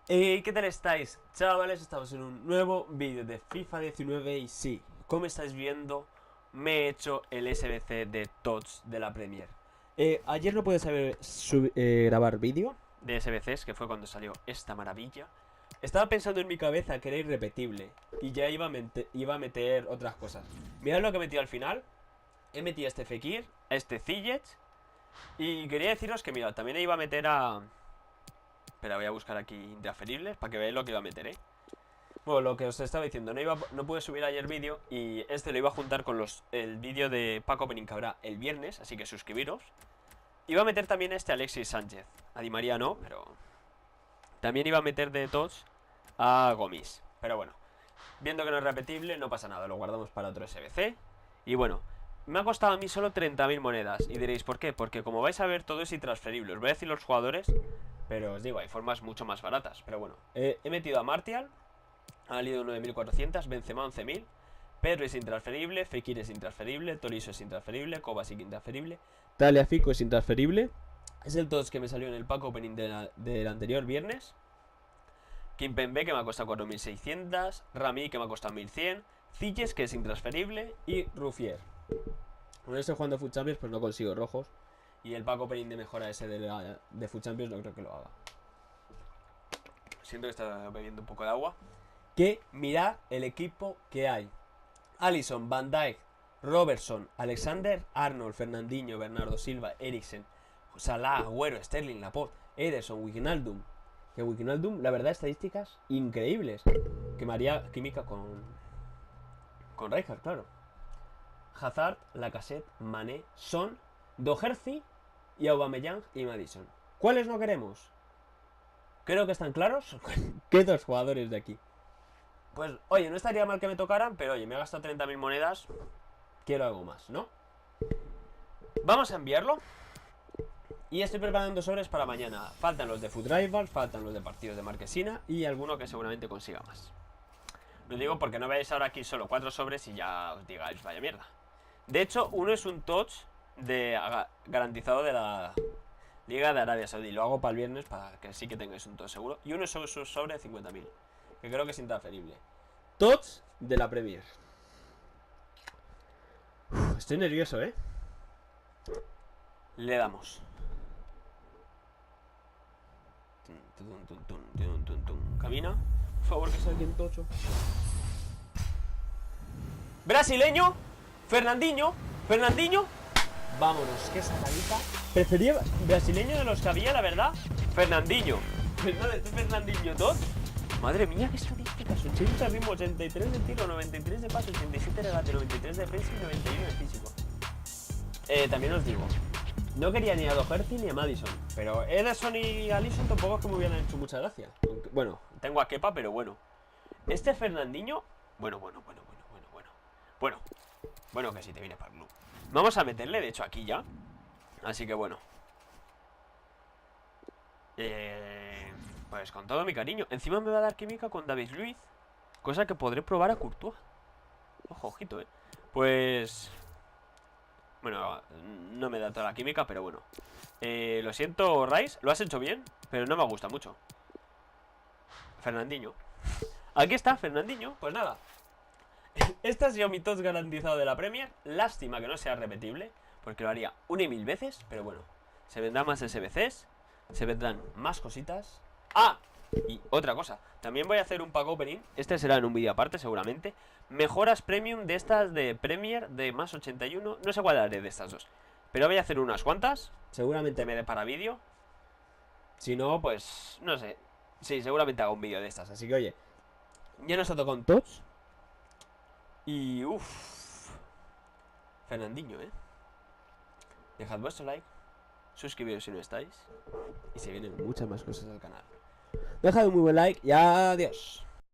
¿Qué tal estáis, chavales? Estamos en un nuevo vídeo de FIFA 19 y sí, como estáis viendo, me he hecho el SBC de TOTS de la Premier. Ayer no pude saber grabar vídeo de SBCs, que fue cuando salió esta maravilla. Estaba pensando en mi cabeza que era irrepetible y ya iba a meter otras cosas. Mirad lo que he metido al final. He metido a este Fekir, a este Ziyech, y quería deciros que, mirad, también iba a meter a... Espera, voy a buscar aquí intransferibles para que veáis lo que iba a meter, Bueno, lo que os estaba diciendo, no pude subir ayer vídeo y este lo iba a juntar con el vídeo de Pack Opening que habrá el viernes, así que suscribiros. Iba a meter también este Alexis Sánchez, a Di María no, pero... También iba a meter de TOTS a Gomis, pero bueno, viendo que no es repetible, no pasa nada, lo guardamos para otro SBC. Y bueno, me ha costado a mí solo 30.000 monedas. Y diréis, ¿por qué? Porque como vais a ver, todo es intransferible. Os voy a decir los jugadores, pero os digo, hay formas mucho más baratas. Pero bueno, he metido a Martial, ha valido 9.400, Benzema 11.000, Pedro es intransferible, Fekir es intransferible, Tolisso es intransferible, Kovacic intransferible, Tagliafico es intransferible. Es el todos que me salió en el pack opening del anterior viernes. Kimpembe, que me ha costado 4.600, Rami, que me ha costado 1.100, Ziyech, que es intransferible, y Ruffier. Con estoy jugando Foot Champions, pues no consigo rojos. Y el pack opening de mejora ese de Foot Champions no creo que lo haga. Siento que está bebiendo un poco de agua. Que mirad el equipo que hay: Alisson, Van Dijk, Robertson, Alexander Arnold, Fernandinho, Bernardo Silva, Eriksen, Salah, Agüero, Sterling, Laporte, Ederson, Wijnaldum. Que Wijnaldum, la verdad, estadísticas increíbles. Que María química con Rijkaard, claro. Hazard, Lacazette, Mané, Son, Doherty y Aubameyang y Maddison. ¿Cuáles no queremos? Creo que están claros. ¿Qué dos jugadores de aquí? Pues, oye, no estaría mal que me tocaran, pero oye, me he gastado 30.000 monedas. Quiero algo más, ¿no? Vamos a enviarlo. Y estoy preparando sobres para mañana. Faltan los de Foot Rivals, faltan los de partidos de Marquesina y alguno que seguramente consiga más. Lo digo porque no veáis ahora aquí solo 4 sobres y ya os digáis, vaya mierda. De hecho, uno es un touch garantizado de la Liga de Arabia Saudí. Lo hago para el viernes para que sí que tengáis un touch seguro. Y uno es un sobre de 50.000, que creo que es intransferible. Touch de la Premier. Estoy nervioso, Le damos. Camina. Por favor, que sea alguien tocho. Brasileño. Fernandinho. Vámonos, qué sacadita. Prefería brasileño de los que había, la verdad. Fernandinho. Este Fernandinho tot. Madre mía, qué estadísticas. 80 ritmo, 83 de tiro, 93 de paso, 87 de regate, 93 de defensa y 91 de físico. También os digo, no quería ni a Doherty ni a Maddison, pero Ederson y Alisson tampoco es que me hubieran hecho mucha gracia. Aunque, bueno, tengo a Kepa, pero bueno. Este Fernandinho, bueno, que si te viene para el club. Vamos a meterle, de hecho, aquí ya. Así que bueno. Pues con todo mi cariño. Encima me va a dar química con David Luiz, cosa que podré probar a Courtois. Ojo, ojito, Pues... Bueno, no me da toda la química, pero bueno. Lo siento, Rice, lo has hecho bien, pero no me gusta mucho. Fernandinho. Aquí está, Fernandinho, pues nada. Este ha sido mi TOTS garantizado de la Premier. Lástima que no sea repetible, porque lo haría 1.000 veces, pero bueno. Se vendrán más SBCs, se vendrán más cositas. ¡Ah! Y otra cosa, también voy a hacer un pack opening. Este será en un vídeo aparte seguramente. Mejoras premium de estas de Premier de más 81. No sé cuál haré de estas dos, pero voy a hacer unas cuantas. Seguramente me dé para vídeo. Si no, pues no sé. Sí, seguramente hago un vídeo de estas. Así que oye, ya nos ha tocado un TOTS. Y uff, Fernandinho, Dejad vuestro like, suscribiros si no estáis, y se vienen muchas más cosas al canal. Dejad un muy buen like y adiós.